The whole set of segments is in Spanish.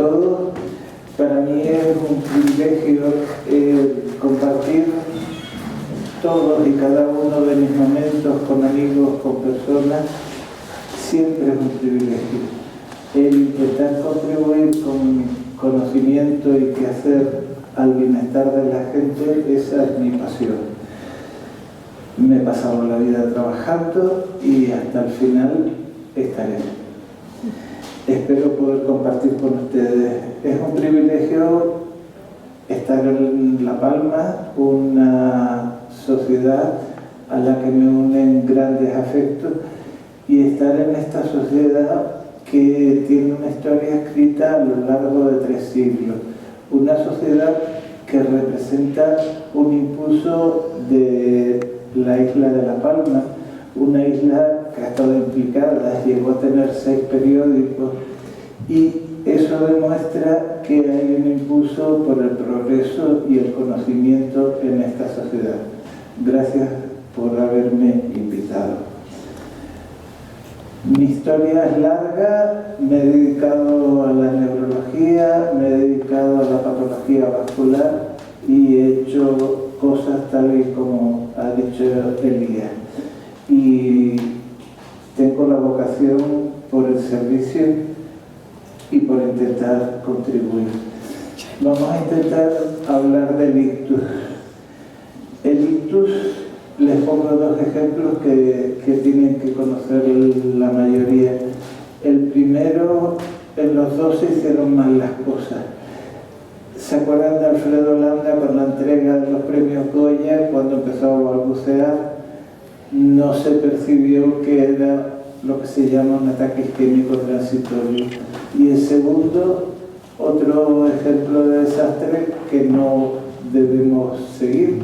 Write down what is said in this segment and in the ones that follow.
todos. Para mí es un privilegio compartir todos y cada uno de mis momentos con amigos, con personas. Siempre es un privilegio. El intentar contribuir con mi conocimiento y quehacer al bienestar de la gente, esa es mi pasión. Me he pasado la vida trabajando y hasta el final estaré. Espero poder compartir con ustedes. Es un privilegio estar en La Palma, una sociedad a la que me unen grandes afectos, y estar en esta sociedad que tiene una historia escrita a lo largo de 3 siglos. Una sociedad que representa un impulso de la isla de La Palma, una isla que ha estado implicada, llegó a tener 6 periódicos, y eso demuestra que hay un impulso por el progreso y el conocimiento en esta sociedad. Gracias por haberme invitado. Mi historia es larga, me he dedicado a la neurología, me he dedicado a la patología vascular y he hecho cosas tal y como ha dicho Elías. Y tengo la vocación por el servicio y por intentar contribuir. Vamos a intentar hablar del ictus. El ictus, les pongo 2 ejemplos que tienen que conocer la mayoría. El primero, en los 2 se hicieron mal las cosas. ¿Se acuerdan de Alfredo Landa con la entrega de los premios Goya? Cuando empezó a balbucear, no se percibió que era lo que se llama un ataque isquémico transitorio. Y el segundo, otro ejemplo de desastre que no debemos seguir,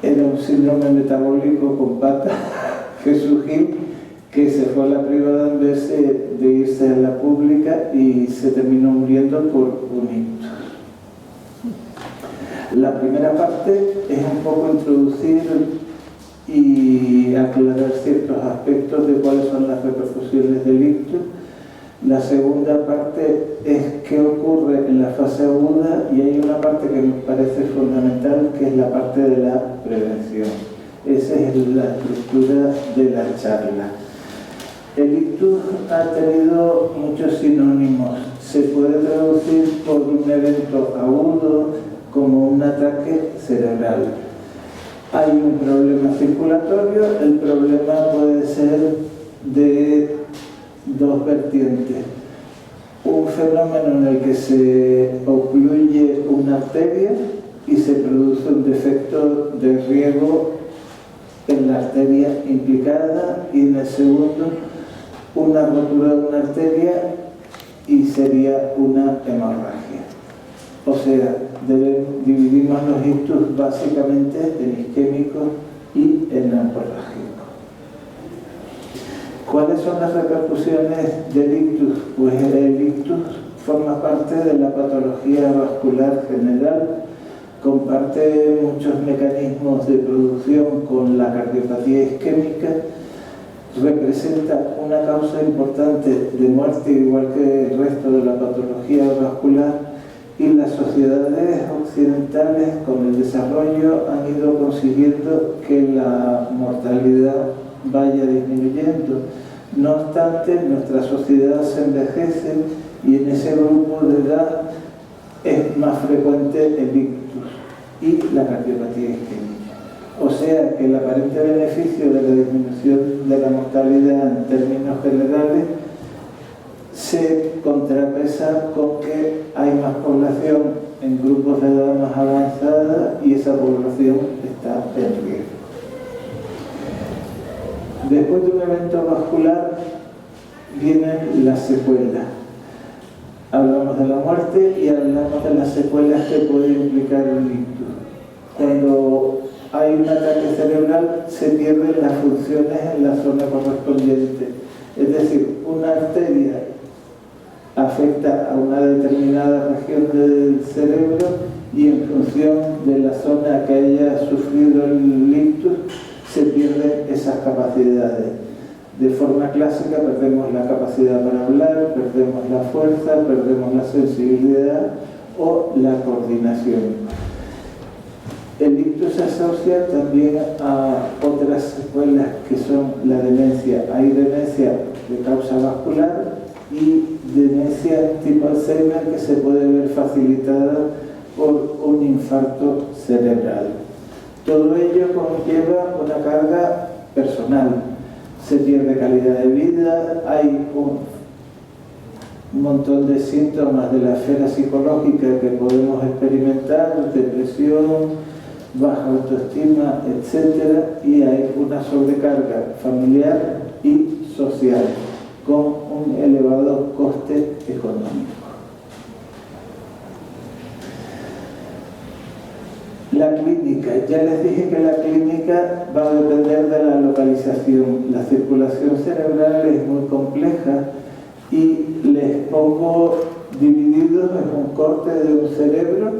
era un síndrome metabólico con pata, Jesús Gil, que se fue a la privada en vez de irse a la pública y se terminó muriendo por un ictus. La primera parte es un poco introducir y aclarar ciertos aspectos de cuáles son las repercusiones del ictus. La segunda parte es qué ocurre en la fase aguda, y hay una parte que me parece fundamental, que es la parte de la prevención. Esa es la estructura de la charla. El ictus ha tenido muchos sinónimos. Se puede traducir por un evento agudo como un ataque cerebral. Hay un problema circulatorio. El problema puede ser de 2 vertientes. Un fenómeno en el que se ocluye una arteria y se produce un defecto de riego en la arteria implicada, y en el segundo, una rotura de una arteria y sería una hemorragia. O sea, dividimos los ictus básicamente en isquémico y en hemorrágico. ¿Cuáles son las repercusiones del ictus? Pues el ictus forma parte de la patología vascular general, comparte muchos mecanismos de producción con la cardiopatía isquémica, representa una causa importante de muerte igual que el resto de la patología vascular, y las sociedades occidentales con el desarrollo han ido consiguiendo que la mortalidad vaya disminuyendo. No obstante, nuestra sociedad se envejece y en ese grupo de edad es más frecuente el ictus y la cardiopatía isquémica. O sea que el aparente beneficio de la disminución de la mortalidad en términos generales se contrapesa con que hay más población en grupos de edad más avanzada y esa población está en riesgo. Después de un evento vascular vienen las secuelas. Hablamos de la muerte y hablamos de las secuelas que puede implicar un ictus. Cuando hay un ataque cerebral se pierden las funciones en la zona correspondiente. Es decir, una arteria afecta a una determinada región del cerebro y en función de la zona que haya sufrido el ictus se pierden esas capacidades. De forma clásica perdemos la capacidad para hablar, perdemos la fuerza, perdemos la sensibilidad o la coordinación. El ictus se asocia también a otras secuelas que son la demencia. Hay demencia de causa vascular y demencia tipo Alzheimer que se puede ver facilitada por un infarto cerebral. Todo ello conlleva una carga personal. Se pierde calidad de vida, hay un montón de síntomas de la esfera psicológica que podemos experimentar, depresión, baja autoestima, etc. Y hay una sobrecarga familiar y social con un elevado coste económico. La clínica, ya les dije que la clínica va a depender de la localización. La circulación cerebral es muy compleja y les pongo divididos en un corte de un cerebro,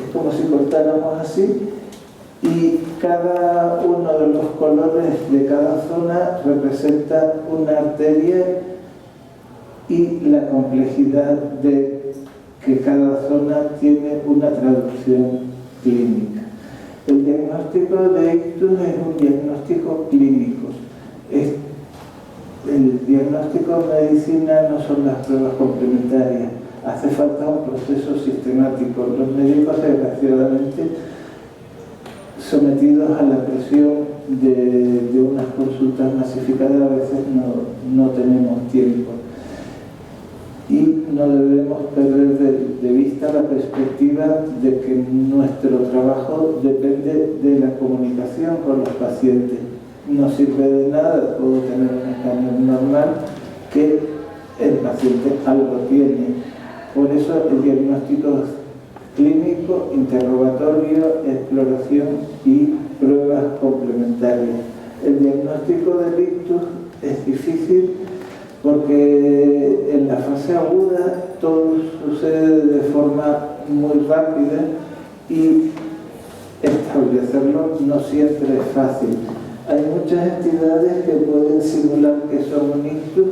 es como si cortáramos así, y cada uno de los colores de cada zona representa una arteria y la complejidad de que cada zona tiene una traducción clínica. El diagnóstico de ictus es un diagnóstico clínico. El diagnóstico en medicina no son las pruebas complementarias, hace falta un proceso sistemático. Los médicos, desgraciadamente, sometidos a la presión de unas consultas masificadas, a veces no tenemos tiempo. Y no debemos perder de vista la perspectiva de que nuestro trabajo depende de la comunicación con los pacientes. No sirve de nada, puedo tener un escáner normal, que el paciente algo tiene. Por eso el diagnóstico clínico, interrogatorio, exploración y pruebas complementarias. El diagnóstico del ictus es difícil porque en la fase aguda todo sucede de forma muy rápida y establecerlo no siempre es fácil. Hay muchas entidades que pueden simular que son un ictus.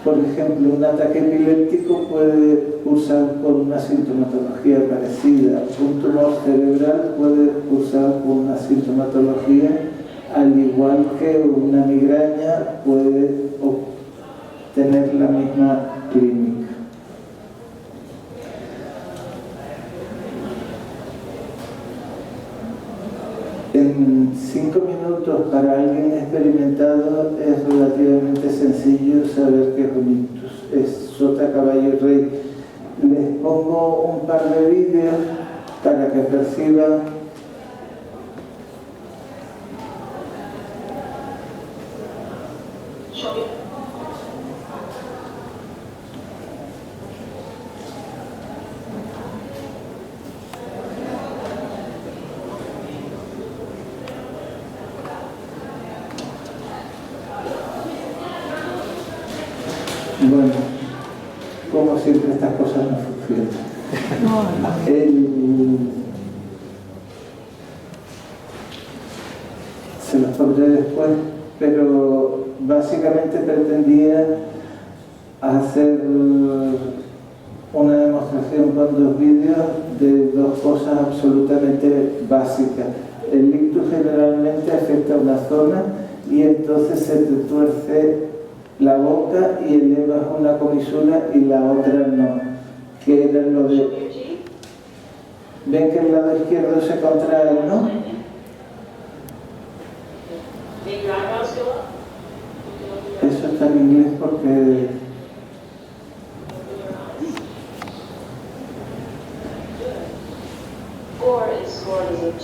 Por ejemplo, un ataque epiléptico puede cursar con una sintomatología parecida. Un tumor cerebral puede cursar con una sintomatología, al igual que una migraña puede tener la misma clínica. En 5 minutos para alguien experimentado es relativamente sencillo saber qué es un ictus. Es sota, caballo y rey. Les pongo un par de vídeos para que perciban Bueno, como siempre estas cosas no funcionan. Se los pondré después, pero básicamente pretendía hacer una demostración con 2 vídeos de 2 cosas absolutamente básicas. El ictus generalmente afecta a una zona y entonces se te tuerce la boca y elevas una comisura y la otra no, que era lo de... ¿Ven que el lado izquierdo se contrae, no? Eso está en inglés porque... Gore is scored as a 2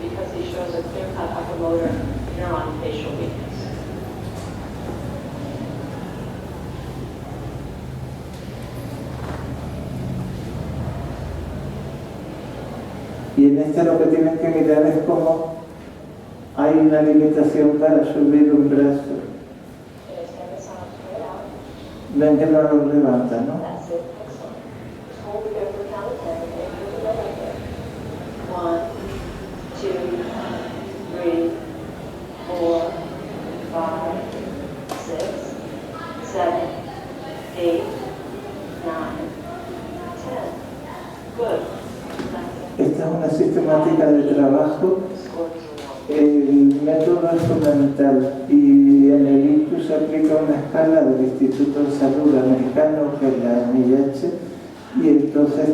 because he shows a clear-cut upper motor neuron facial weakness. Y en este lo que tienen que mirar es cómo hay una limitación para subir un brazo. Ven que no lo levanta, ¿no? 1, 2, 3, 4, 5, esta es una sistemática de trabajo. El método es fundamental y en el ictus se aplica una escala del Instituto de Salud americano, que es la NIH, y entonces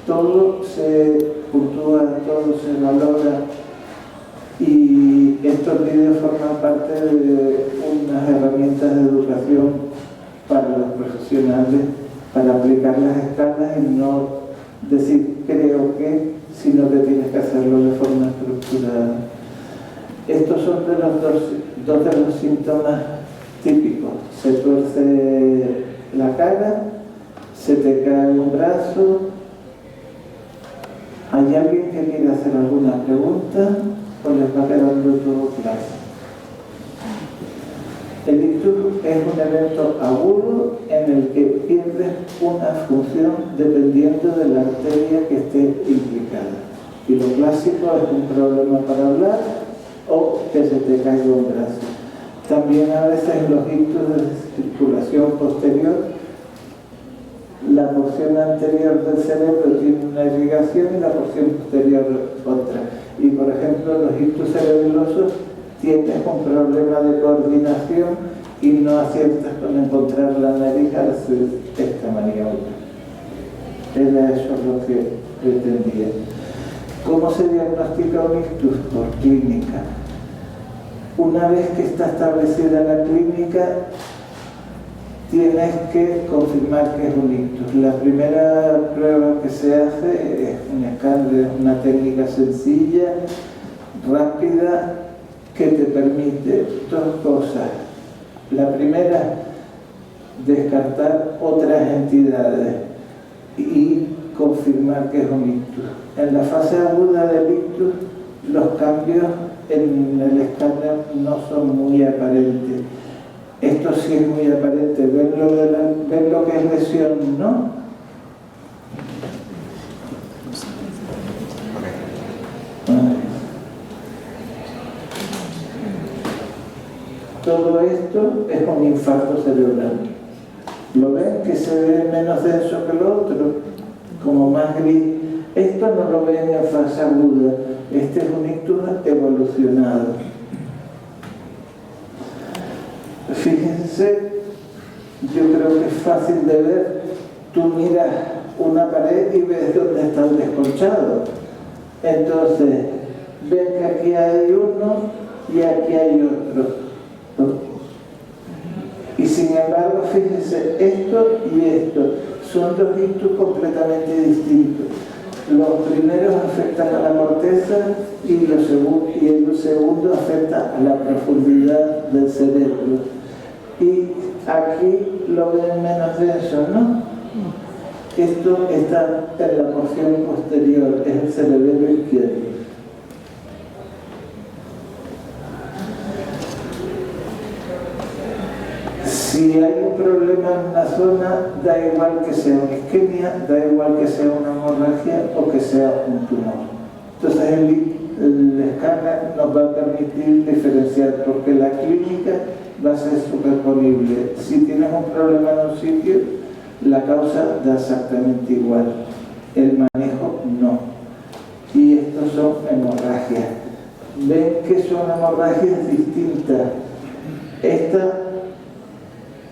todo se puntúa, todo se valora, y estos vídeos forman parte de unas herramientas de educación para los profesionales para aplicar las escalas y no decir creo que, sino que tienes que hacerlo de forma estructurada. Estos son de los dos de los síntomas típicos. Se tuerce la cara, se te cae un brazo. ¿Hay alguien que quiera hacer alguna pregunta o les va quedando todo claro? El ictus es un evento agudo en el que pierdes una función dependiendo de la arteria que esté implicada. Y lo clásico es un problema para hablar o que se te caiga un brazo. También a veces los ictus de circulación posterior, la porción anterior del cerebro tiene una irrigación y la porción posterior otra. Y por ejemplo, los ictus cerebelosos tienes un problema de coordinación y no aciertas con encontrar la nariz al hacer esta maniobra. Era eso lo que pretendía. ¿Cómo se diagnostica un ictus? Por clínica. Una vez que está establecida la clínica, tienes que confirmar que es un ictus. La primera prueba que se hace es un escáner, una técnica sencilla, rápida, que te permite dos cosas. La primera, descartar otras entidades y confirmar que es un ictus. En la fase aguda del ictus, los cambios en el escáner no son muy aparentes. Esto sí es muy aparente. ¿Ven lo que es lesión, no? Todo esto es un infarto cerebral. ¿Lo ven? Que se ve menos denso que lo otro, como más gris. Esto no lo ven en fase aguda. Este es un ictus evolucionado. Fíjense, yo creo que es fácil de ver. Tú miras una pared y ves dónde está el descolchado. Entonces, ven que aquí hay uno y aquí hay otro. Y sin embargo, fíjense, esto y esto son dos ictus completamente distintos. Los primeros afectan a la corteza y el segundo afecta a la profundidad del cerebro. Y aquí lo ven menos denso, ¿no? Esto está en la porción posterior, es el cerebelo izquierdo. Si hay un problema en una zona, da igual que sea una isquemia, da igual que sea una hemorragia o que sea un tumor. Entonces el escáner nos va a permitir diferenciar, porque la clínica va a ser superponible. Si tienes un problema en un sitio, la causa da exactamente igual. El manejo no. Y estos son hemorragias. Ven que son hemorragias distintas. Esta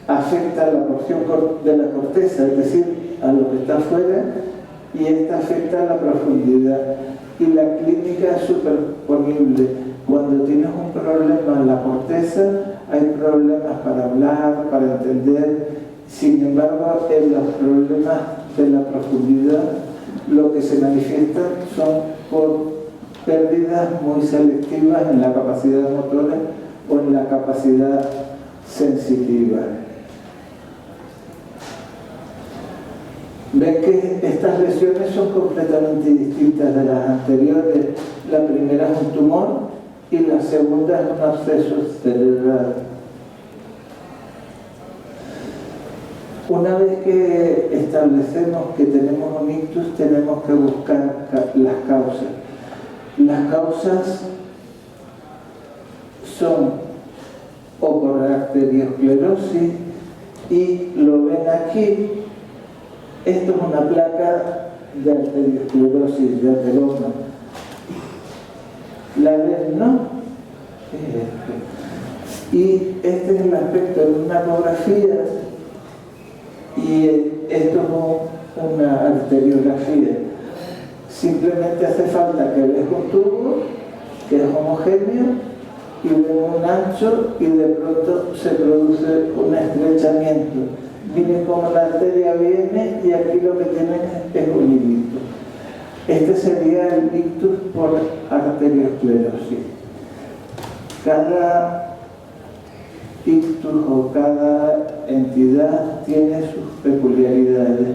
afecta a la porción de la corteza, es decir, a lo que está afuera, y esta afecta a la profundidad. Y la clínica es superponible. Cuando tienes un problema en la corteza, hay problemas para hablar, para entender. Sin embargo, en los problemas de la profundidad, lo que se manifiesta son por pérdidas muy selectivas en la capacidad motora o en la capacidad sensitiva. Ven que estas lesiones son completamente distintas de las anteriores. La primera es un tumor y la segunda es un absceso cerebral. Una vez que establecemos que tenemos un ictus, tenemos que buscar las causas. Las causas son o por arteriosclerosis, y lo ven aquí. Esto es una placa de arteriosclerosis, de ateroma. La vez no es esto. Y este es el aspecto de una ecografía y esto es una arteriografía. Simplemente hace falta que veas un tubo que es homogéneo y vemos un ancho y de pronto se produce un estrechamiento. Viene como la arteria viene y aquí lo que tienen es un hilito. Este sería el ictus por arteriosclerosis. Cada ictus o cada entidad tiene sus peculiaridades.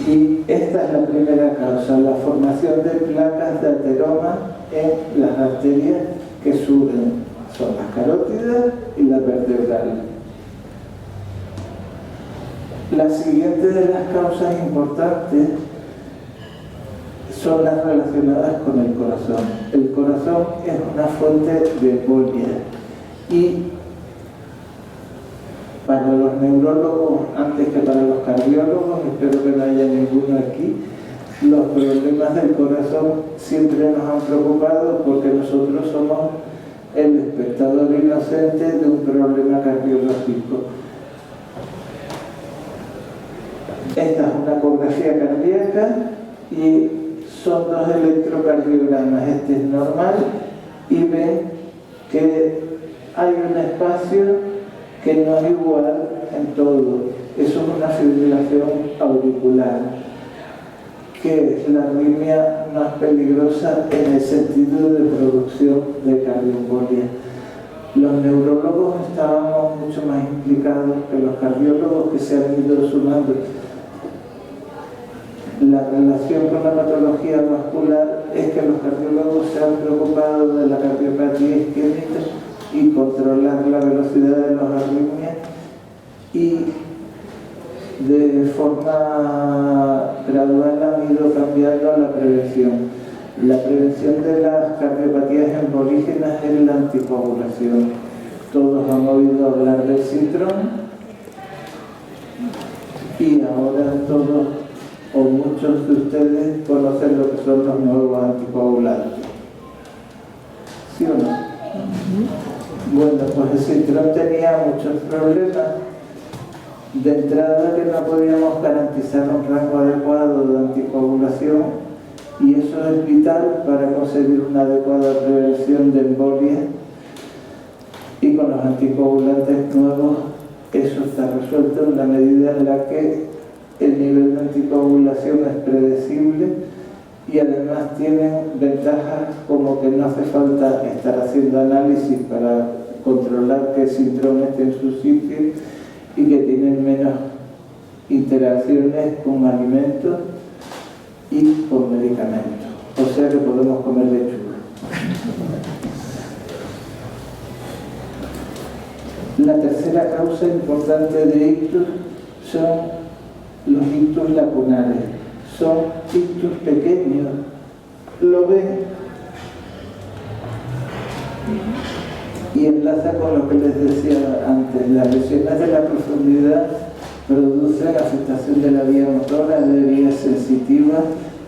Y esta es la primera causa, la formación de placas de ateroma en las arterias que suben, son las carótidas y las vertebrales. La siguiente de las causas importantes son las relacionadas con el corazón. El corazón es una fuente de embolia y para los neurólogos, antes que para los cardiólogos, espero que no haya ninguno aquí, los problemas del corazón siempre nos han preocupado porque nosotros somos el espectador inocente de un problema cardiológico. Esta es una ecografía cardíaca y son dos electrocardiogramas. Este es normal y ven que hay un espacio que no es igual en todo. Eso es una fibrilación auricular, que es la arritmia más peligrosa en el sentido de producción de cardioembolia. Los neurólogos estábamos mucho más implicados que los cardiólogos, que se han ido sumando. La relación con la patología vascular es que los cardiólogos se han preocupado de la cardiopatía isquémica y controlar la velocidad de los arritmias, y de forma gradual han ido cambiando a la prevención. La prevención de las cardiopatías embolígenas es la anticoagulación. Todos han oído hablar del Citrón y ahora todos o muchos de ustedes conocen lo que son los nuevos anticoagulantes. ¿Sí o no? Bueno, pues el Citrón tenía muchos problemas. De entrada, que no podíamos garantizar un rango adecuado de anticoagulación, y eso es vital para conseguir una adecuada prevención de embolia. Y con los anticoagulantes nuevos eso está resuelto en la medida en la que el nivel de anticoagulación es predecible y además tienen ventajas como que no hace falta estar haciendo análisis para controlar que el síndrome esté en su sitio y que tienen menos interacciones con alimentos y con medicamentos. O sea que podemos comer lechuga. La tercera causa importante de ictus son los ictus lacunares. Son ictus pequeños. ¿Lo ven? Y enlaza con lo que les decía antes. Las lesiones de la profundidad producen afectación de la vía motora, de vía sensitiva,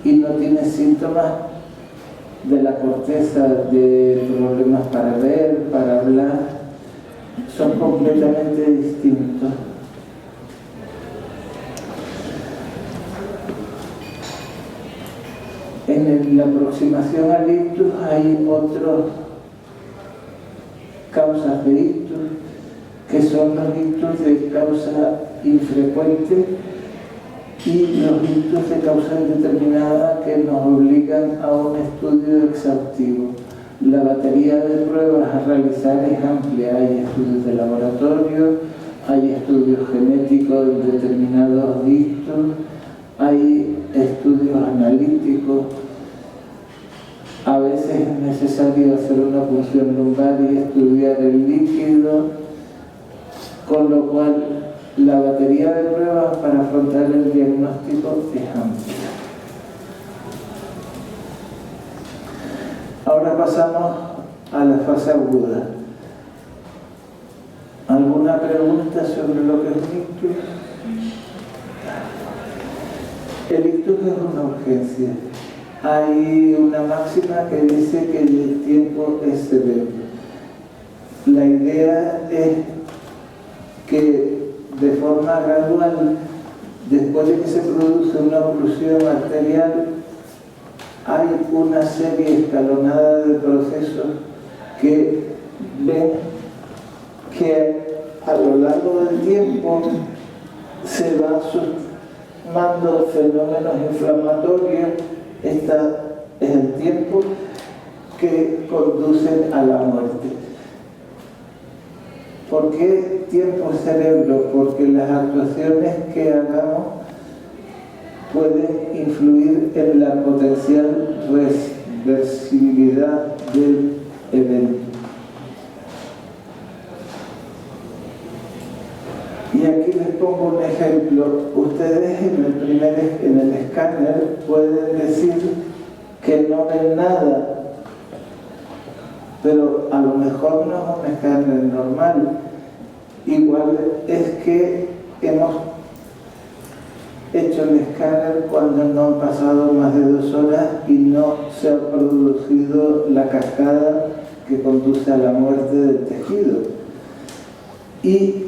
y no tienen síntomas de la corteza, de problemas para ver, para hablar. Son completamente distintos. En la aproximación al ictus hay otras causas de ictus, que son los ictus de causa infrecuente y los ictus de causa indeterminada, que nos obligan a un estudio exhaustivo. La batería de pruebas a realizar es amplia. Hay estudios de laboratorio, hay estudios genéticos de determinados ictus, hay estudios analíticos. A veces es necesario hacer una punción lumbar y estudiar el líquido, con lo cual la batería de pruebas para afrontar el diagnóstico es amplia. Ahora pasamos a la fase aguda. ¿Alguna pregunta sobre lo que es un ictus? El ictus es una urgencia. Hay una máxima que dice que el tiempo es cerebro. La idea es que de forma gradual, después de que se produce una oclusión arterial, hay una serie escalonada de procesos que ven que a lo largo del tiempo se van sumando fenómenos inflamatorios. Este es el tiempo que conducen a la muerte. ¿Por qué tiempo cerebro? Porque las actuaciones que hagamos pueden influir en la potencial reversibilidad del evento. Y aquí les pongo un ejemplo. Ustedes en el escáner pueden decir que no ven nada, pero a lo mejor no es un escáner normal. Igual es que hemos hecho el escáner cuando no han pasado más de 2 horas y no se ha producido la cascada que conduce a la muerte del tejido. Y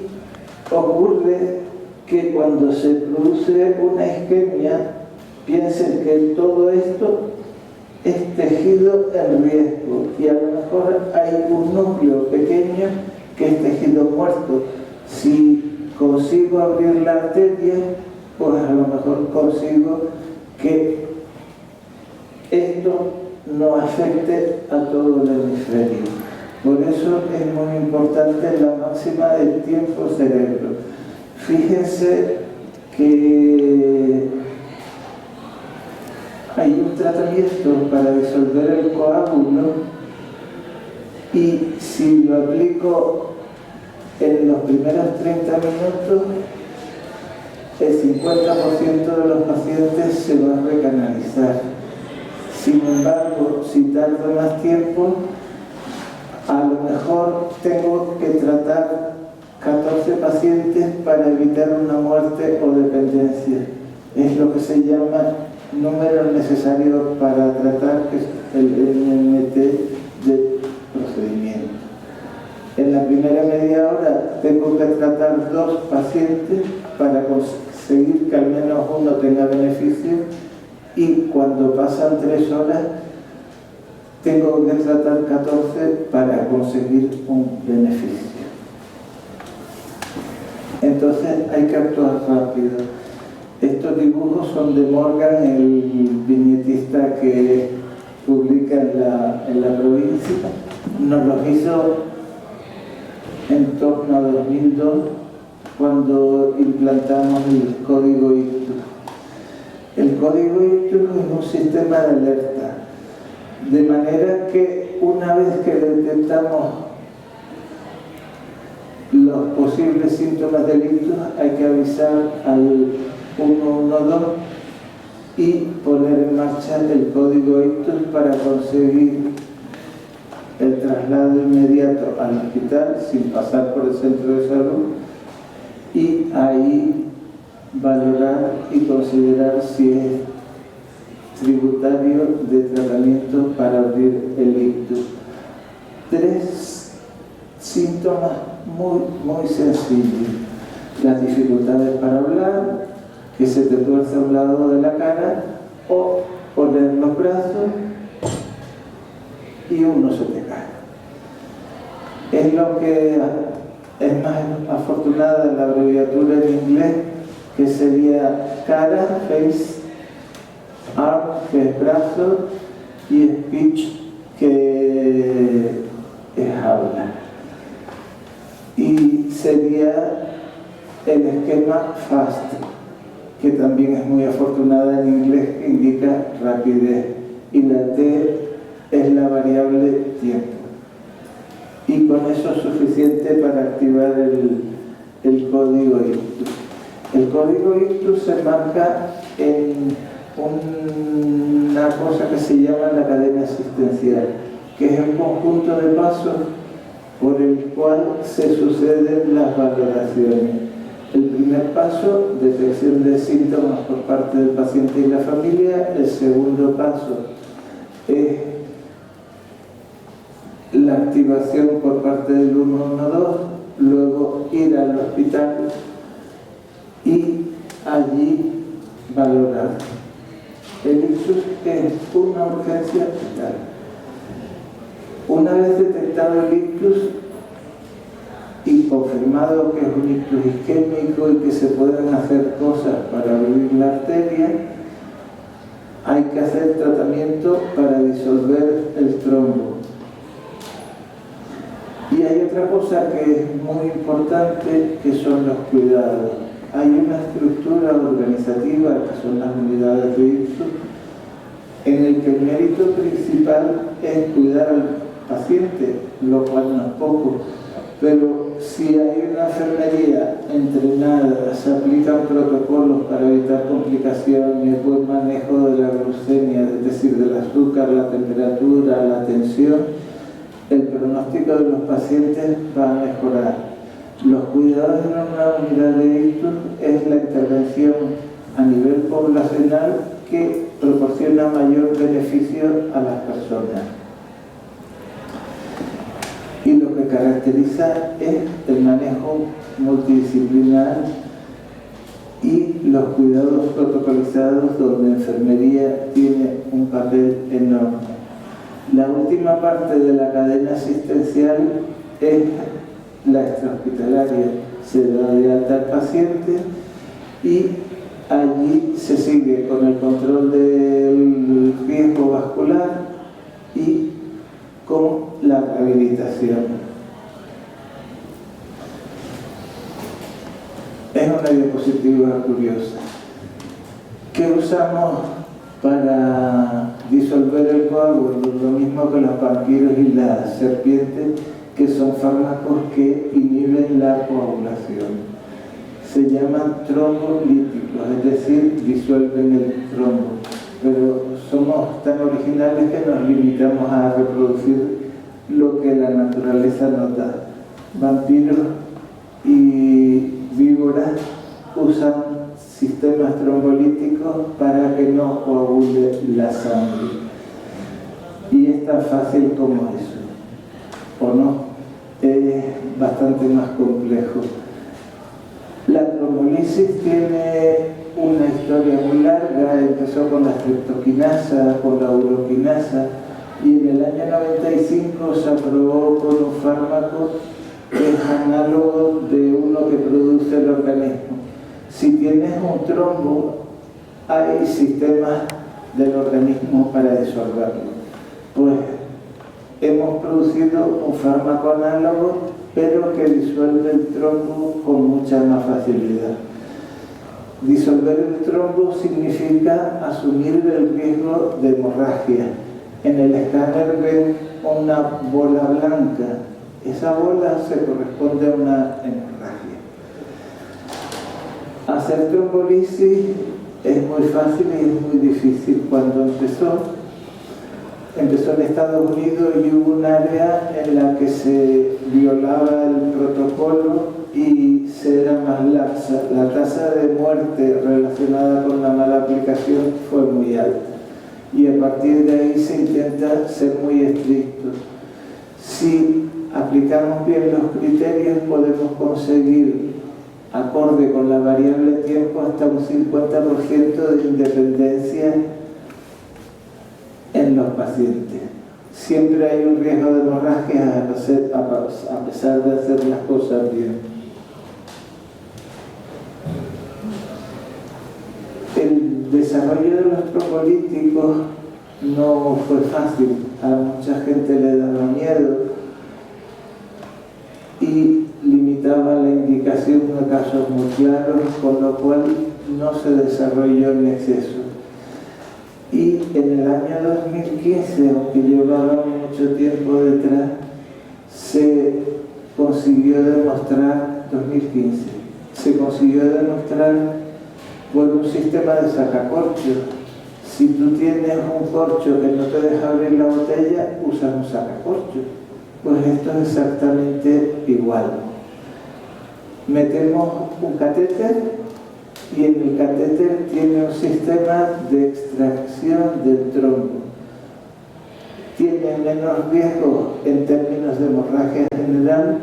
ocurre que cuando se produce una isquemia, piensen que todo esto es tejido en riesgo y a lo mejor hay un núcleo pequeño que es tejido muerto. Si consigo abrir la arteria, pues a lo mejor consigo que esto no afecte a todo el hemisferio. Por eso es muy importante la máxima del tiempo cerebro. Fíjense que hay un tratamiento para disolver el coágulo y si lo aplico en los primeros 30 minutos, el 50% de los pacientes se va a recanalizar. Sin embargo, si tardo más tiempo, a lo mejor tengo que tratar 14 pacientes para evitar una muerte o dependencia. Es lo que se llama número necesario para tratar, que es el NNT del procedimiento. En la primera media hora tengo que tratar 2 pacientes para conseguir que al menos uno tenga beneficio, y cuando pasan 3 horas tengo que tratar 14 para conseguir un beneficio. Entonces hay que actuar rápido. Estos dibujos son de Morgan, el viñetista que publica en la provincia. Nos los hizo en torno a 2002, cuando implantamos el código ictus. El código ictus es un sistema de alerta, de manera que una vez que detectamos los posibles síntomas del ictus, hay que avisar al 112 y poner en marcha el código ictus para conseguir el traslado inmediato al hospital sin pasar por el centro de salud, y ahí valorar y considerar si es tributario de tratamiento para abrir el ictus. 3 síntomas muy sencillos: las dificultades para hablar, que se te tuerce a un lado de la cara, o poner los brazos y uno se te cae. Es lo que es más afortunada la abreviatura en inglés, que sería cara, face, arm, que es brazo, y speech, que es habla. Y sería el esquema FAST, que también es muy afortunada en inglés, que indica rapidez, y la T es la variable tiempo. Y con eso es suficiente para activar el código ictus. El código ictus se marca en una cosa que se llama la cadena asistencial, que es un conjunto de pasos por el cual se suceden las valoraciones. El primer paso, detección de síntomas por parte del paciente y la familia. El segundo paso es la activación por parte del 112, luego ir al hospital y allí valorar. El ictus es una urgencia vital. Una vez detectado el ictus y confirmado que es un ictus isquémico y que se pueden hacer cosas para abrir la arteria, hay que hacer tratamiento para disolver el trombo. Y hay otra cosa que es muy importante, que son los cuidados. Hay una estructura organizativa, que son las unidades de ictus, en el que el mérito principal es cuidar al paciente, lo cual no es poco. Pero si hay una enfermería entrenada, se aplican protocolos para evitar complicaciones, buen manejo de la glucemia, es decir, del azúcar, la temperatura, la tensión, el pronóstico de los pacientes va a mejorar. Los cuidados en una unidad de ictus es la intervención a nivel poblacional que proporciona mayor beneficio a las personas. Y lo que caracteriza es el manejo multidisciplinar y los cuidados protocolizados, donde enfermería tiene un papel enorme. La última parte de la cadena asistencial es la extrahospitalaria. Se da de alta al paciente y allí se sigue con el control del riesgo vascular y con la rehabilitación. Es una diapositiva curiosa. ¿Qué usamos para disolver el coágulo? Lo mismo que los vampiros y las serpientes, que son fármacos que inhiben la coagulación. Se llaman trombolíticos, es decir, disuelven el trombo. Pero somos tan originales que nos limitamos a reproducir lo que la naturaleza nos da. Vampiros y víboras usan sistemas trombolíticos para que no coagule la sangre. Y es tan fácil como eso, ¿o no? Es bastante más complejo. La trombolisis tiene una historia muy larga. Empezó con la streptokinasa, con la uroquinasa, y en el año 95 se aprobó con un fármaco que es análogo de uno que produce el organismo. Si tienes un trombo, hay sistemas del organismo para disolverlo. Pues hemos producido un fármaco análogo, pero que disuelve el trombo con mucha más facilidad. Disolver el trombo significa asumir el riesgo de hemorragia. En el escáner ven una bola blanca. Esa bola se corresponde a una hemorragia. Hacer trombolisis es muy fácil y es muy difícil. Cuando empezó en Estados Unidos y hubo un área en la que se violaba el protocolo y se era más laxa. La tasa de muerte relacionada con la mala aplicación fue muy alta. Y a partir de ahí se intenta ser muy estricto. Si aplicamos bien los criterios, podemos conseguir, acorde con la variable tiempo, hasta un 50% de independencia en los pacientes. Siempre hay un riesgo de hemorragia a pesar de hacer las cosas bien. El desarrollo de los trombolíticos no fue fácil. A mucha gente le daba miedo y limitaba la indicación a casos muy claros, con lo cual no se desarrolló en exceso. Y en el año 2015, aunque llevaba mucho tiempo detrás, se consiguió demostrar, 2015, se consiguió demostrar por un sistema de sacacorchos. Si tú tienes un corcho que no te deja abrir la botella, usas un sacacorchos. Pues esto es exactamente igual. Metemos un catéter y en el catéter tiene un sistema de extracción del trombo. Tiene menos riesgo en términos de hemorragia general,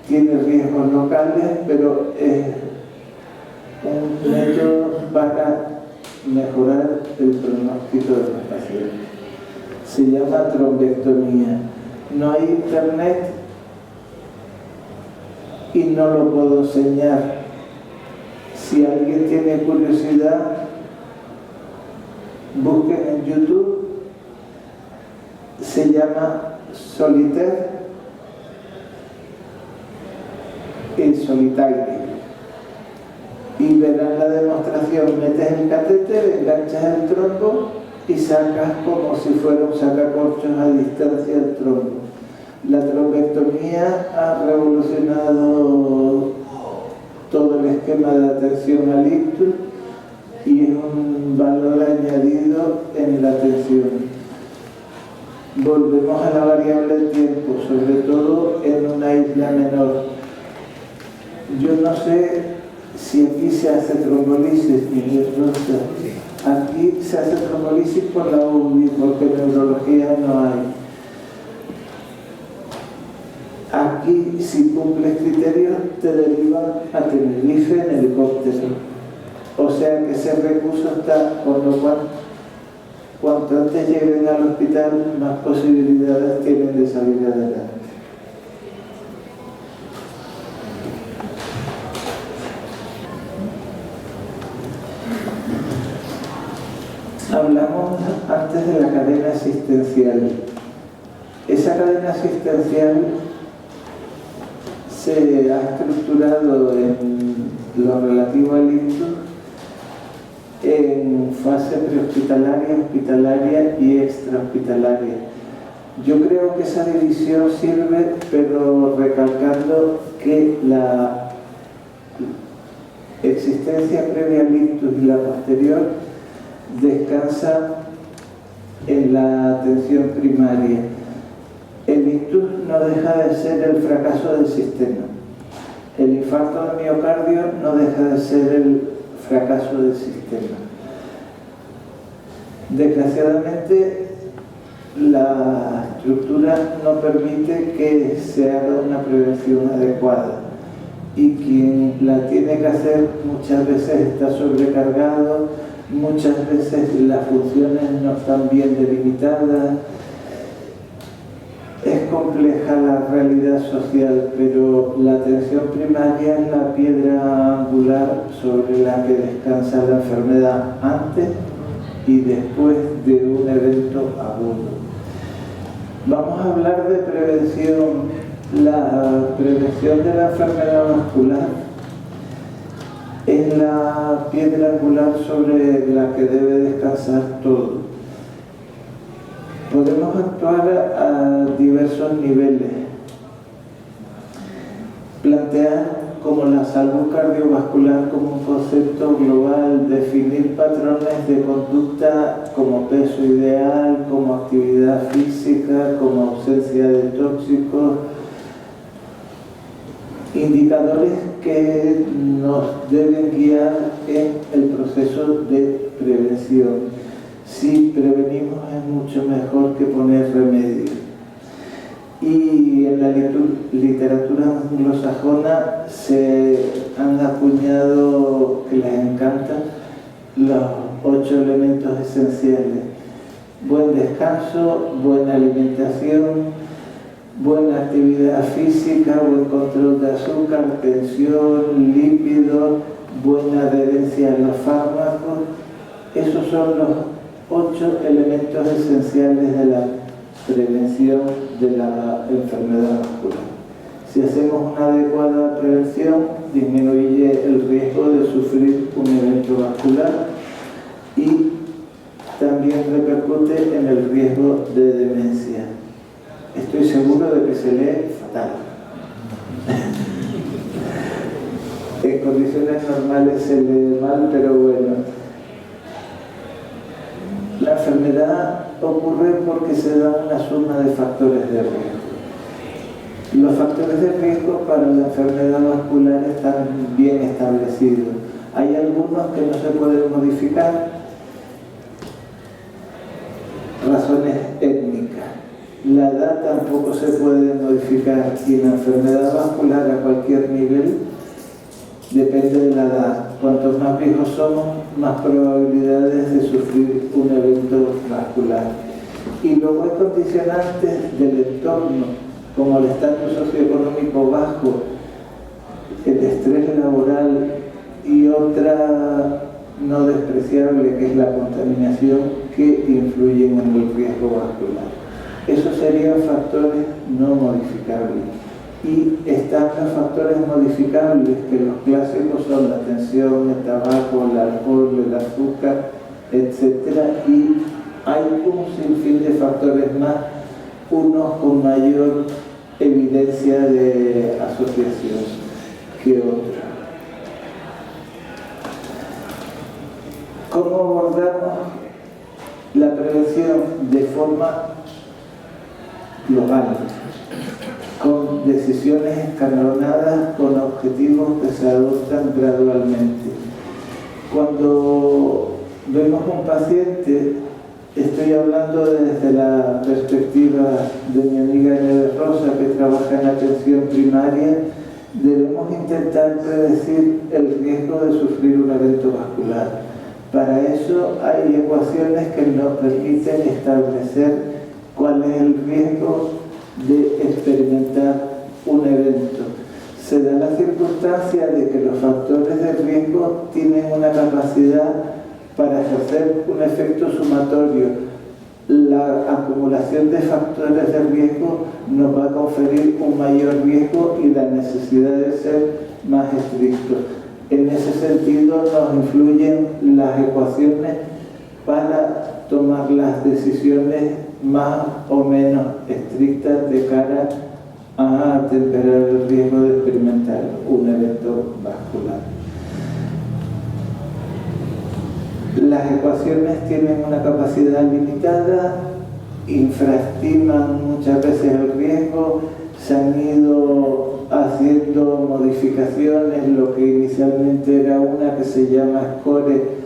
tiene riesgos locales, pero es un método para mejorar el pronóstico de los pacientes. Se llama trombectomía. No hay internet y no lo puedo enseñar. Si alguien tiene curiosidad, busquen en YouTube. Se llama Solitaire y Solitaire. Y verán la demostración. Metes el catéter, enganchas el trombo y sacas como si fuera un sacacorchos a distancia el trombo. La trombectomía ha revolucionado todo el esquema de atención al ictus y es un valor añadido en la atención. Volvemos a la variable del tiempo, sobre todo en una isla menor. Yo no sé si aquí se hace trombolisis, aquí se hace trombolisis por la UBI, porque neurología no hay. Aquí, si cumples criterios, te derivan a Tenerife en helicóptero. O sea que ese recurso está, por lo cual, cuanto antes lleguen al hospital, más posibilidades tienen de salir adelante. Hablamos antes de la cadena asistencial. Esa cadena asistencial se ha estructurado en lo relativo al ictus en fase prehospitalaria, hospitalaria y extrahospitalaria. Yo creo que esa división sirve, pero recalcando que la existencia previa al ictus y la posterior descansa en la atención primaria. El ictus no deja de ser el fracaso del sistema. El infarto de miocardio no deja de ser el fracaso del sistema. Desgraciadamente, la estructura no permite que se haga una prevención adecuada y quien la tiene que hacer muchas veces está sobrecargado, muchas veces las funciones no están bien delimitadas. Es compleja la realidad social, pero la atención primaria es la piedra angular sobre la que descansa la enfermedad antes y después de un evento agudo. Vamos a hablar de prevención. La prevención de la enfermedad vascular es la piedra angular sobre la que debe descansar todo. Podemos actuar a diversos niveles. Plantear como la salud cardiovascular como un concepto global, definir patrones de conducta como peso ideal, como actividad física, como ausencia de tóxicos, indicadores que nos deben guiar en el proceso de prevención. Si prevenimos es mucho mejor que poner remedio. Y en la literatura anglosajona se han acuñado, que les encantan, los 8 elementos esenciales. Buen descanso, buena alimentación, buena actividad física, buen control de azúcar, tensión, lípidos, buena adherencia a los fármacos. Esos son los 8 elementos esenciales de la prevención de la enfermedad vascular. Si hacemos una adecuada prevención, disminuye el riesgo de sufrir un evento vascular y también repercute en el riesgo de demencia. Estoy seguro de que se lee fatal. En condiciones normales se lee mal, pero bueno. La enfermedad ocurre porque se da una suma de factores de riesgo. Los factores de riesgo para la enfermedad vascular están bien establecidos. Hay algunos que no se pueden modificar, razones étnicas. La edad tampoco se puede modificar y la enfermedad vascular a cualquier nivel depende de la edad. Cuantos más viejos somos, más probabilidades de sufrir un evento vascular. Y luego hay condicionantes del entorno, como el estatus socioeconómico bajo, el estrés laboral y otra no despreciable que es la contaminación, que influyen en el riesgo vascular. Esos serían factores no modificables. Y están los factores modificables, que los clásicos son la tensión, el tabaco, el alcohol, el azúcar, etc. Y hay un sinfín de factores más, unos con mayor evidencia de asociación que otros. ¿Cómo abordamos la prevención? De forma global, con decisiones escalonadas, con objetivos que se adoptan gradualmente. Cuando vemos un paciente, estoy hablando desde la perspectiva de mi amiga Nieves Rosa, que trabaja en atención primaria, debemos intentar predecir el riesgo de sufrir un evento vascular. Para eso hay ecuaciones que nos permiten establecer cuál es el riesgo de experimentar un evento. Se da la circunstancia de que los factores de riesgo tienen una capacidad para ejercer un efecto sumatorio. La acumulación de factores de riesgo nos va a conferir un mayor riesgo y la necesidad de ser más estrictos. En ese sentido nos influyen las ecuaciones para tomar las decisiones más o menos estrictas de cara a atemperar el riesgo de experimentar un evento vascular. Las ecuaciones tienen una capacidad limitada, infraestiman muchas veces el riesgo, se han ido haciendo modificaciones. Lo que inicialmente era una que se llama SCORE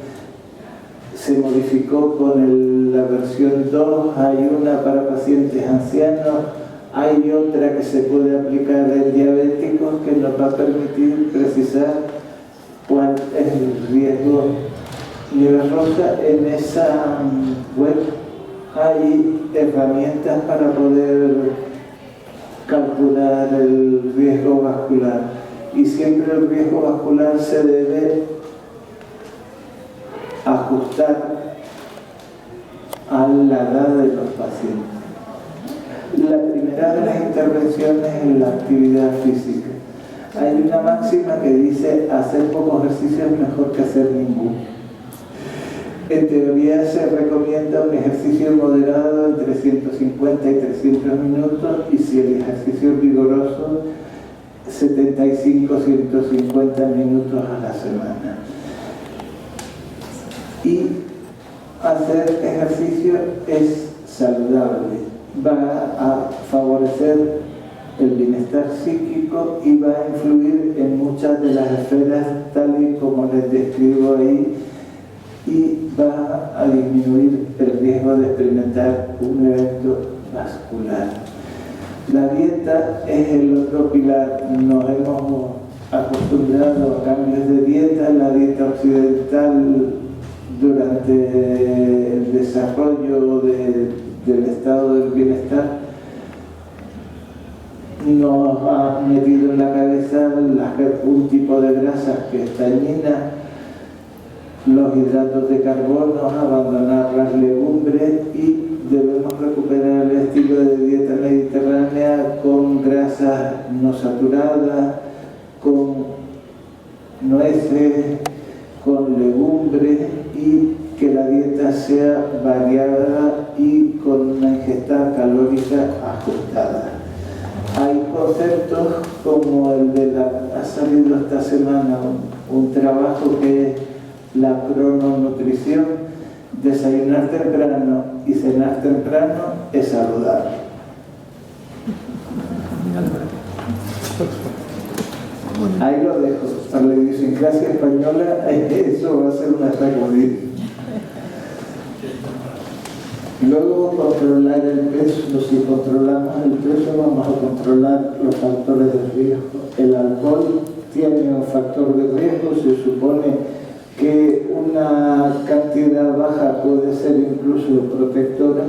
se modificó con la versión 2, hay una para pacientes ancianos, hay otra que se puede aplicar en diabéticos que nos va a permitir precisar cuál es el riesgo. Nieves Rosa, en esa web hay herramientas para poder calcular el riesgo vascular, y siempre el riesgo vascular se debe ajustar a la edad de los pacientes. La primera de las intervenciones es la actividad física. Hay una máxima que dice: hacer poco ejercicio es mejor que hacer ninguno. En teoría se recomienda un ejercicio moderado entre 150 y 300 minutos, y si el ejercicio es vigoroso, 75-150 minutos a la semana. Y hacer ejercicio es saludable, va a favorecer el bienestar psíquico y va a influir en muchas de las esferas tal y como les describo ahí, y va a disminuir el riesgo de experimentar un evento vascular. La dieta es el otro pilar. Nos hemos acostumbrado a cambios de dieta. La dieta occidental, durante el desarrollo del estado del bienestar, nos ha metido en la cabeza un tipo de grasas que es dañina, los hidratos de carbono, abandonar las legumbres, y debemos recuperar el estilo de dieta mediterránea con grasas no saturadas, con nueces, con legumbres, y que la dieta sea variada y con una ingesta calórica ajustada. Hay conceptos como el de ha salido esta semana un trabajo que es la crononutrición. Desayunar temprano y cenar temprano es saludable. Ahí lo dejo. Para la idiosincrasia española, eso va a ser una sacudida. Luego, controlar el peso. Si controlamos el peso, vamos a controlar los factores de riesgo. El alcohol tiene un factor de riesgo. Se supone que una cantidad baja puede ser incluso protectora,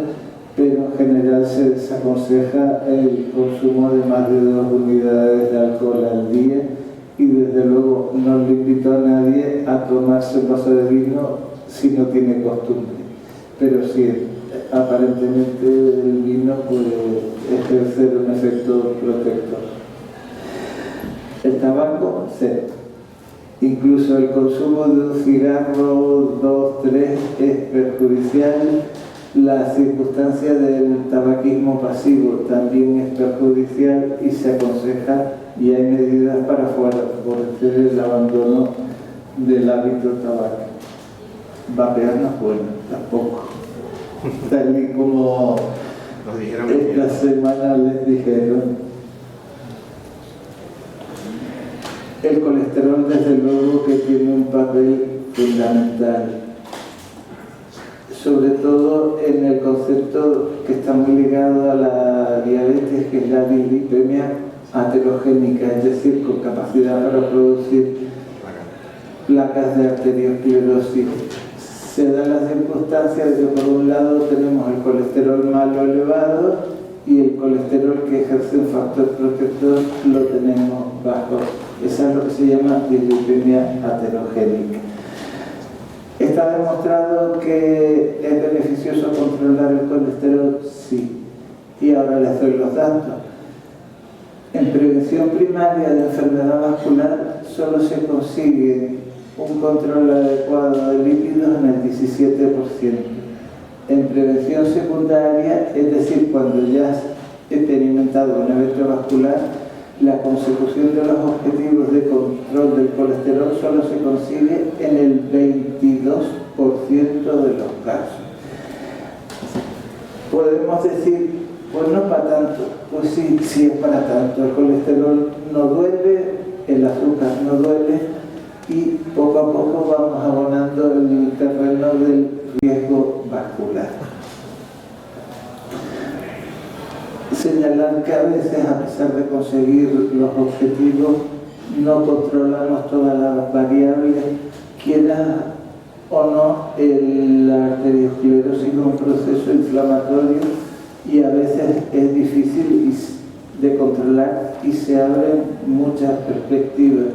pero en general se desaconseja el consumo de más de 2 unidades de alcohol al día, y desde luego no le invito a nadie a tomarse un vaso de vino si no tiene costumbre, pero sí, aparentemente el vino puede ejercer un efecto protector. El tabaco, cero. Incluso el consumo de un cigarro, 2, 3, es perjudicial. La circunstancia del tabaquismo pasivo también es perjudicial y se aconseja, y hay medidas para favorecer el abandono del hábito tabaco. Vapear no es bueno, tampoco. Tal y como esta semana les dijeron. El colesterol, desde luego, que tiene un papel fundamental, sobre todo en el concepto que está muy ligado a la diabetes, que es la dislipemia aterogénica, es decir, con capacidad para producir placas de arteriosclerosis. Se da la circunstancia de que por un lado tenemos el colesterol malo elevado y el colesterol que ejerce un factor protector lo tenemos bajo. Esa es lo que se llama dislipemia aterogénica. ¿Está demostrado que es beneficioso controlar el colesterol? Sí. Y ahora les doy los datos. En prevención primaria de enfermedad vascular solo se consigue un control adecuado de lípidos en el 17%. En prevención secundaria, es decir, cuando ya has experimentado un evento vascular, la consecución de los objetivos de control del colesterol solo se consigue en el 22% de los casos. Podemos decir, pues no para tanto. Pues sí, sí es para tanto. El colesterol no duele, el azúcar no duele, y poco a poco vamos abonando el terreno del riesgo vascular. Señalar que a veces, a pesar de conseguir los objetivos, no controlamos todas las variables, quiera o no, la arteriosclerosis es un proceso inflamatorio y a veces es difícil de controlar y se abren muchas perspectivas.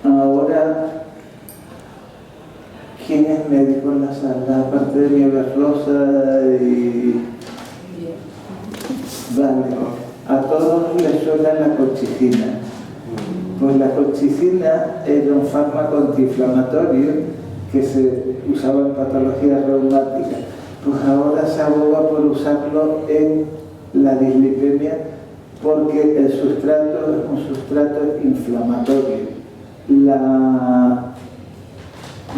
Ahora, ¿quién es médico en la sala? Aparte de Nieves Rosa y... Vale, a todos les suena la colchicina. Pues la colchicina era un fármaco antiinflamatorio que se usaba en patologías reumáticas. Pues ahora se aboga por usarlo en la dislipemia porque el sustrato es un sustrato inflamatorio. La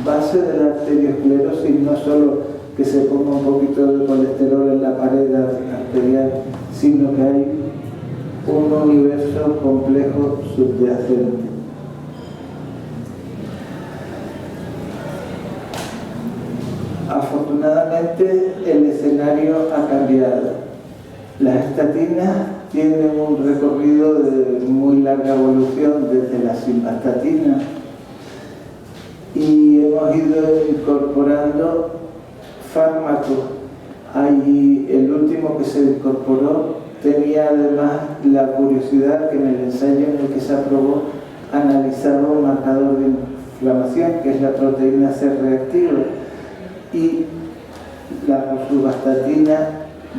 base de la arteriosclerosis no solo que se ponga un poquito de colesterol en la pared arterial, sino que hay un universo complejo subyacente. Afortunadamente, el escenario ha cambiado. Las estatinas tienen un recorrido de muy larga evolución desde la simvastatina y hemos ido incorporando fármacos. Ahí el último que se incorporó tenía además la curiosidad que en el ensayo en el que se aprobó analizaba un marcador de inflamación, que es la proteína C reactiva, y la rosuvastatina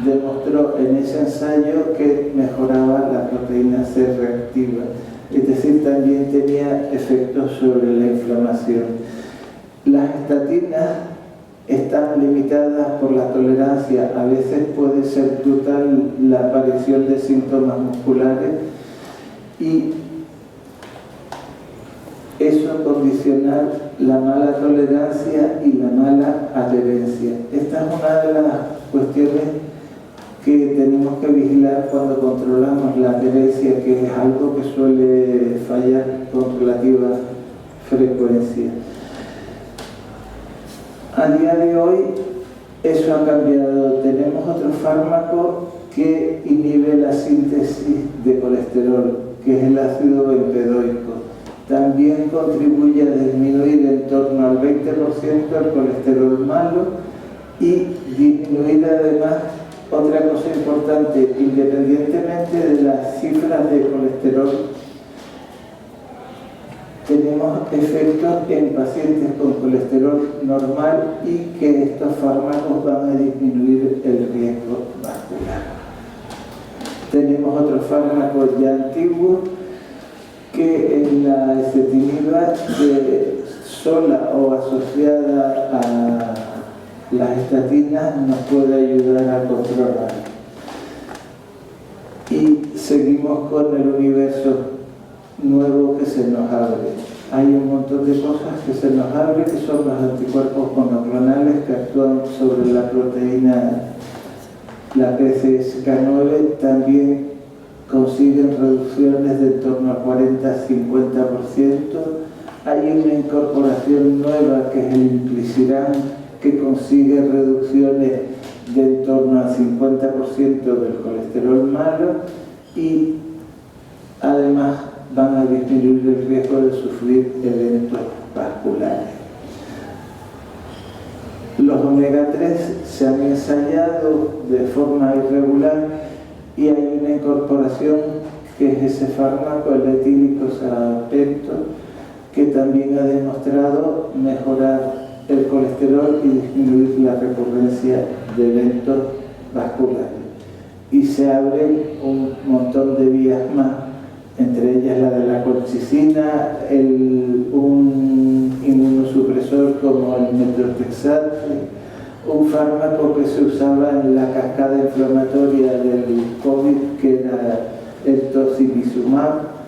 demostró en ese ensayo que mejoraba la proteína C reactiva, es decir, también tenía efectos sobre la inflamación. Las estatinas están limitadas por la tolerancia, a veces puede ser brutal la aparición de síntomas musculares y eso condiciona la mala tolerancia y la mala adherencia. Esta es una de las cuestiones que tenemos tenemos que vigilar cuando controlamos la adherencia, que es algo que suele fallar con relativa frecuencia. A día de hoy eso ha cambiado. Tenemos otro fármaco que inhibe la síntesis de colesterol, que es el ácido bempedoico. También contribuye a disminuir en torno al 20% el colesterol malo y disminuir además otra cosa importante, independientemente de las cifras de colesterol, tenemos efectos en pacientes con colesterol normal y que estos fármacos van a disminuir el riesgo vascular. Tenemos otro fármaco ya antiguo, que es la ezetimiba, que sola o asociada a las estatinas nos puede ayudar a controlar. Y seguimos con el universo nuevo que se nos abre. Hay un montón de cosas que se nos abren, que son los anticuerpos monoclonales que actúan sobre la proteína, la PCSK9. También consiguen reducciones de en torno al 40-50%. Hay una incorporación nueva que es el Inclisiran, que consigue reducciones de en torno al 50% del colesterol malo y además van a disminuir el riesgo de sufrir eventos vasculares. Los omega 3 se han ensayado de forma irregular y hay una incorporación que es ese fármaco, el etílico-sapento, que también ha demostrado mejorar el colesterol y disminuir la recurrencia de eventos vasculares. Y se abren un montón de vías más, entre ellas la de la colchicina, un inmunosupresor como el metotrexate, un fármaco que se usaba en la cascada inflamatoria del COVID, que era el tocilizumab,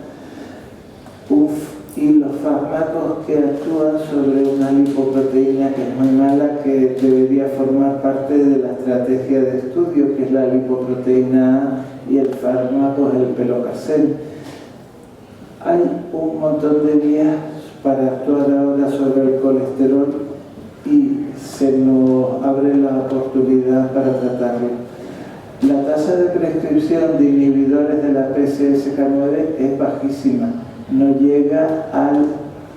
y los fármacos que actúan sobre una lipoproteína que es muy mala, que debería formar parte de la estrategia de estudio, que es la lipoproteína A, y el fármaco es el pelocacel. Hay un montón de vías para actuar ahora sobre el colesterol y se nos abre la oportunidad para tratarlo. La tasa de prescripción de inhibidores de la PCSK9 es bajísima, no llega al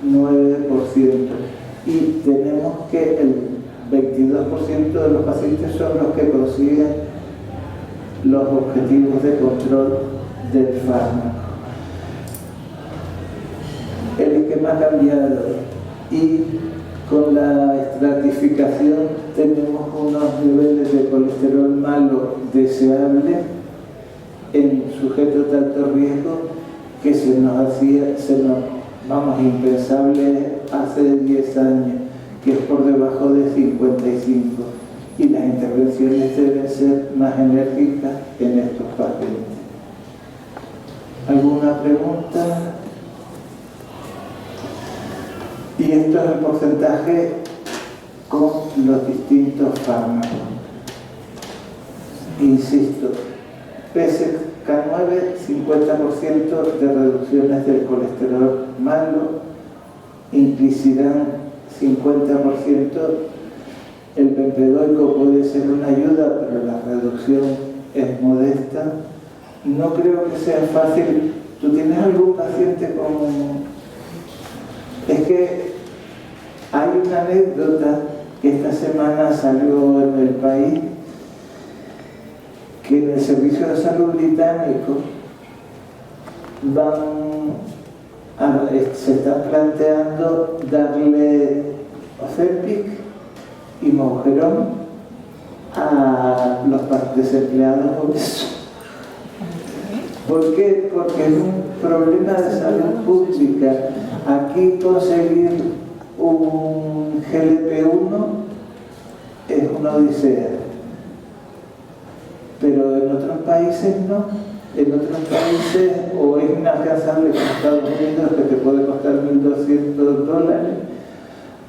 9%, y tenemos que el 22% de los pacientes son los que consiguen los objetivos de control del fármaco. El esquema ha cambiado y con la estratificación tenemos unos niveles de colesterol malo deseable en sujetos de alto riesgo que se nos impensable hace 10 años, que es por debajo de 55, y las intervenciones deben ser más enérgicas en estos pacientes. ¿Alguna pregunta? Y esto es el porcentaje con los distintos fármacos. Insisto, PCSK9, 50% de reducciones del colesterol malo, Inclisiran 50%, el bempedoico puede ser una ayuda, pero la reducción es modesta. No creo que sea fácil. ¿Tú tienes algún paciente con...? Es que hay una anécdota que esta semana salió en El País, que en el Servicio de Salud británico se están planteando darle Ozempic y Mogerón a los desempleados obesos. ¿Por qué? Porque es un problema de salud pública. Aquí conseguir un GLP-1 es una odisea, pero en otros países no. En otros países o es inalcanzable, como Estados Unidos, que te puede costar $1.200,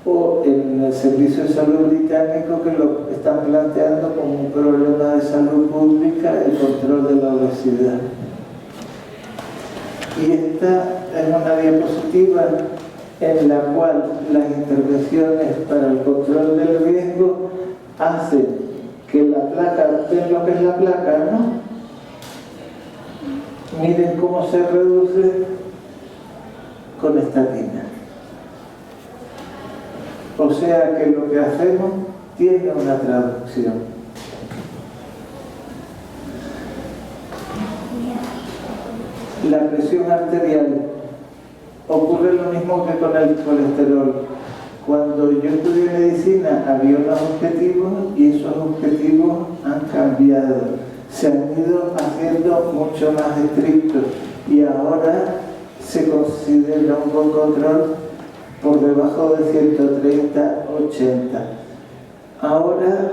o en el Servicio de Salud británico, que lo están planteando como un problema de salud pública, el control de la obesidad. Y esta es una diapositiva en la cual las intervenciones para el control del riesgo hacen que la placa, ¿ven lo que es la placa, no? Miren cómo se reduce con estatina. O sea que lo que hacemos tiene una traducción. La presión arterial. Ocurre lo mismo que con el colesterol. Cuando yo estudié medicina había unos objetivos y esos objetivos han cambiado. Se han ido haciendo mucho más estrictos y ahora se considera un buen control por debajo de 130/80. Ahora,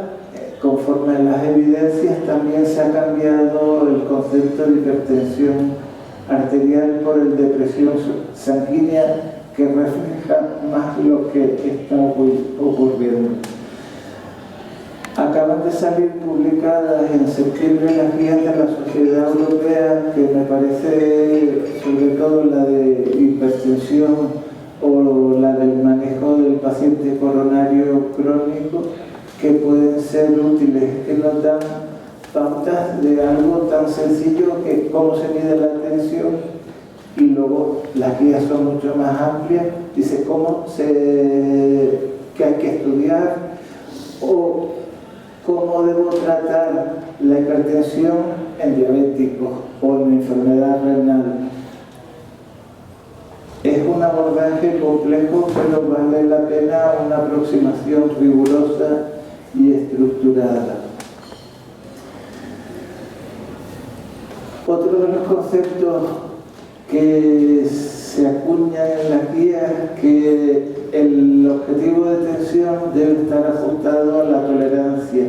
conforme a las evidencias, también se ha cambiado el concepto de hipertensión arterial por el de presión sanguínea, que refleja más lo que está ocurriendo. Acaban de salir publicadas en septiembre las guías de la Sociedad Europea, que me parece, sobre todo la de hipertensión o la del manejo del paciente coronario crónico, que pueden ser útiles, que nos dan pautas de algo tan sencillo que cómo se mide la tensión, y luego las guías son mucho más amplias, dice qué hay que estudiar o cómo debo tratar la hipertensión en diabéticos o en enfermedad renal. Es un abordaje complejo, pero vale la pena una aproximación rigurosa y estructurada. Otro de los conceptos que se acuñan en las guías es que el objetivo de tensión debe estar ajustado a la tolerancia.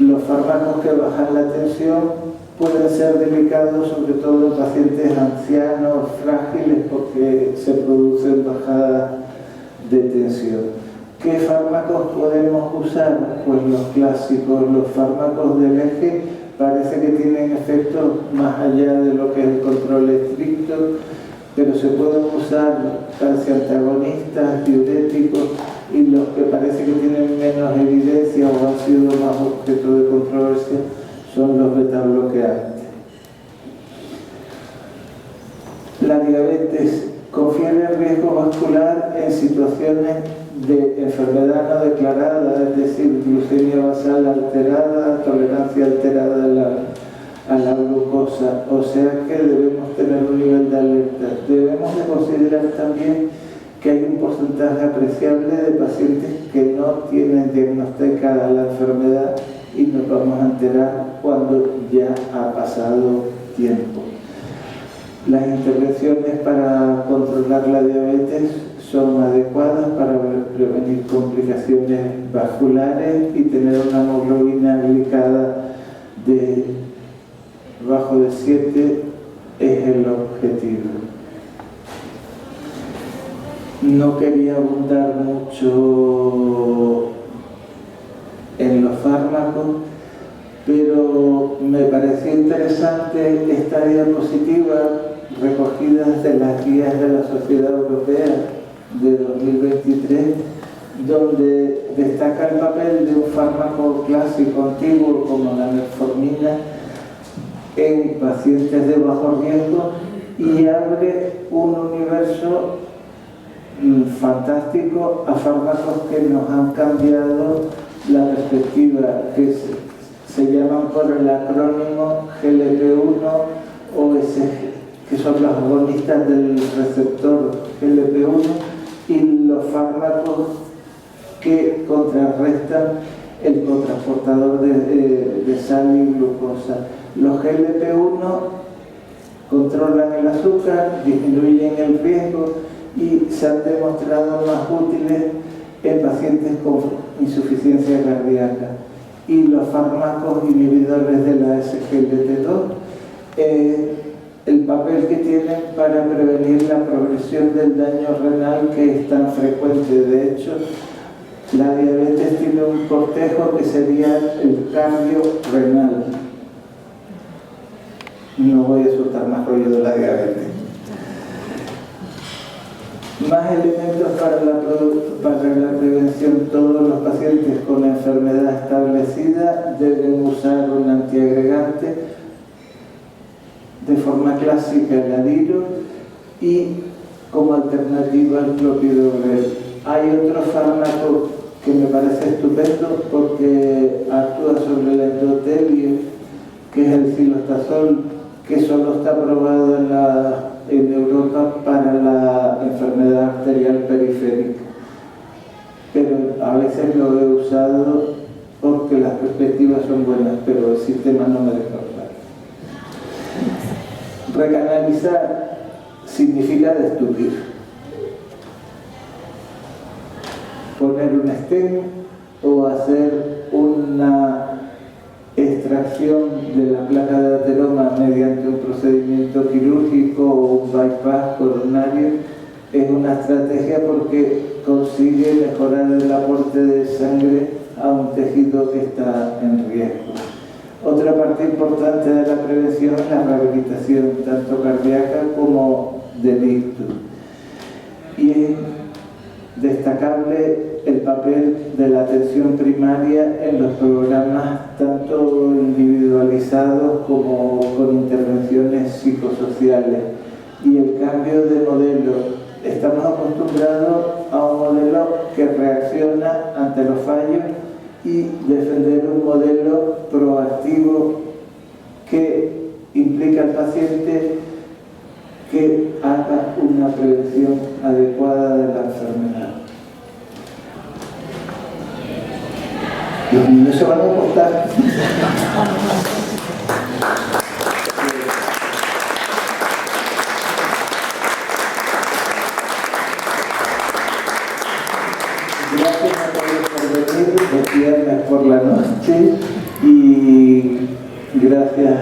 Los fármacos que bajan la tensión pueden ser delicados, sobre todo en pacientes ancianos, frágiles, porque se producen bajadas de tensión. ¿Qué fármacos podemos usar? Pues los clásicos, los fármacos del eje, parece que tienen efectos más allá de lo que es el control estricto, pero se pueden usar calciantagonistas, diuréticos, y los que parece que tienen menos evidencia o han sido más objeto de controversia son los betabloqueantes. La diabetes confiere riesgo vascular en situaciones de enfermedad no declarada, es decir, glucemia basal alterada, tolerancia alterada a la glucosa, o sea que debemos tener un nivel de alerta. Debemos de considerar también que hay un porcentaje apreciable de pacientes que no tienen diagnosticada la enfermedad y nos vamos a enterar cuando ya ha pasado tiempo. Las intervenciones para controlar la diabetes son adecuadas para prevenir complicaciones vasculares y tener una hemoglobina glicada de bajo de 7 es el objetivo. No quería abundar mucho en los fármacos, pero me pareció interesante esta diapositiva recogida de las guías de la Sociedad Europea de 2023, donde destaca el papel de un fármaco clásico antiguo como la metformina en pacientes de bajo riesgo y abre un universo fantástico a fármacos que nos han cambiado la perspectiva, que se llaman por el acrónimo GLP-1 o SG, que son los agonistas del receptor GLP-1, y los fármacos que contrarrestan el cotransportador de sal y glucosa. Los GLP-1 controlan el azúcar, disminuyen el riesgo y se han demostrado más útiles en pacientes con insuficiencia cardíaca. Y los fármacos inhibidores de la SGLT2 el papel que tienen para prevenir la progresión del daño renal que es tan frecuente. De hecho, la diabetes tiene un cortejo que sería el cambio renal. No voy a soltar más rollo de la diabetes. Más elementos para la prevención. Todos los pacientes con enfermedad establecida deben usar un antiagregante, de forma clásica el Adiro, y como alternativa el clopidogrel. Hay otro fármaco que me parece estupendo porque actúa sobre el endotelio, que es el cilostazol, que solo está aprobado en Europa para la enfermedad arterial periférica. Pero a veces lo he usado porque las perspectivas son buenas, pero el sistema no me deja usar. Recanalizar significa destruir. Poner un stent o hacer una extracción de la placa de ateroma mediante un procedimiento quirúrgico o un bypass coronario es una estrategia porque consigue mejorar el aporte de sangre a un tejido que está en riesgo. Otra parte importante de la prevención es la rehabilitación, tanto cardíaca como del ictus. Y es destacable el papel de la atención primaria en los programas tanto individualizados como con intervenciones psicosociales. Y el cambio de modelo. Estamos acostumbrados a un modelo que reacciona ante los fallos y defender un modelo proactivo que implica al paciente que haga una prevención adecuada de la enfermedad. Los niños se van a acostar. Gracias a todos por venir, los viernes por la noche, y gracias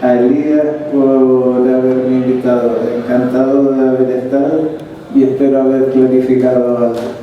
a Elías por haberme invitado. Encantado de haber estado y espero haber clarificado algo.